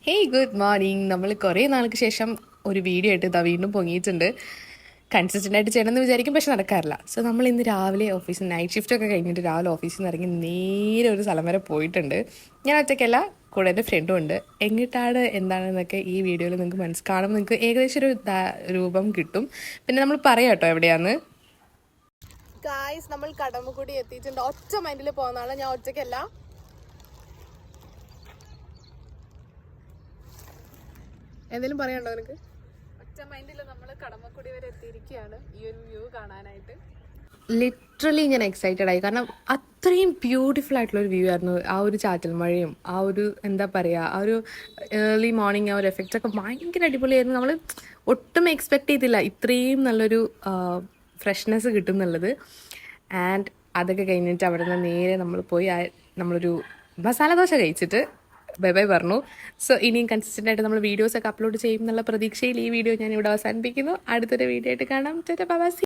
Hey good morning. നമ്മൾ കുറേ നാൾക്ക് ശേഷം ഒരു വീഡിയോ ആയിട്ട് ഇതാ വീണ്ടും പൊങ്ങിയിട്ടുണ്ട്. കൺസിസ്റ്റൻ്റ് ആയിട്ട് ചെയ്യണമെന്ന് വിചാരിക്കും, പക്ഷെ നടക്കാറില്ല. സോ നമ്മൾ ഇന്ന് രാവിലെ ഓഫീസിൽ നൈറ്റ് ഷിഫ്റ്റൊക്കെ കഴിഞ്ഞിട്ട് രാവിലെ ഓഫീസിൽ നിന്ന് ഇറങ്ങി നേരെ ഒരു സ്ഥലം വരെ പോയിട്ടുണ്ട്. ഞാൻ ഒറ്റയ്ക്കല്ല, കൂടെ എൻ്റെ ഫ്രണ്ടും ഉണ്ട്. എങ്ങിട്ടാണ് എന്താണെന്നൊക്കെ ഈ വീഡിയോയിൽ നിങ്ങൾക്ക് കാണുമ്പോൾ നിങ്ങൾക്ക് ഏകദേശം ഒരു രൂപം കിട്ടും. പിന്നെ നമ്മൾ പറയാം കേട്ടോ എവിടെയാന്ന്. ഗായ്സ്, നമ്മൾ കടമ്പക്കുടി എത്തിയിട്ടുണ്ട്. ഒറ്റ മൈൻഡിൽ പോകുന്നതാണ്, ഞാൻ ഒറ്റയ്ക്കല്ല. എന്തെങ്കിലും പറയാനുണ്ടോ നിനക്ക്? ഒറ്റ മൈൻഡിൽ നമ്മൾ കടമക്കുടി വരെ എത്തിയിരിക്കുകയാണ് ഈ ഒരു വ്യൂ കാണാനായിട്ട്. ലിറ്ററലി ഞാൻ എക്സൈറ്റഡ് ആയി, കാരണം അത്രയും ബ്യൂട്ടിഫുൾ ആയിട്ടുള്ള ഒരു വ്യൂ ആയിരുന്നു. ആ ഒരു ചാറ്റൽ മഴയും ആ ഒരു എന്താ പറയുക, ആ ഒരു ഏർലി മോർണിംഗ്, ആ ഒരു എഫക്റ്റ് ഒക്കെ ഭയങ്കര അടിപൊളിയായിരുന്നു. നമ്മൾ ഒട്ടും എക്സ്പെക്ട് ചെയ്തില്ല ഇത്രയും നല്ലൊരു ഫ്രഷ്നെസ് കിട്ടും എന്നുള്ളത്. ആൻഡ് അതൊക്കെ കഴിഞ്ഞിട്ട് അവിടെ നിന്ന് നേരെ നമ്മൾ പോയി നമ്മളൊരു മസാല ദോശ കഴിച്ചിട്ട് ബൈ ബൈ പറഞ്ഞു. സോ ഇനിയും കൺസിസ്റ്റൻ്റ് ആയിട്ട് നമ്മൾ വീഡിയോസൊക്കെ അപ്ലോഡ് ചെയ്യും എന്നുള്ള പ്രതീക്ഷയിൽ ഈ വീഡിയോ ഞാൻ ഇവിടെ അവസാനിപ്പിക്കുന്നു. അടുത്തൊരു വീഡിയോ ആയിട്ട് കാണാം. Bye bye.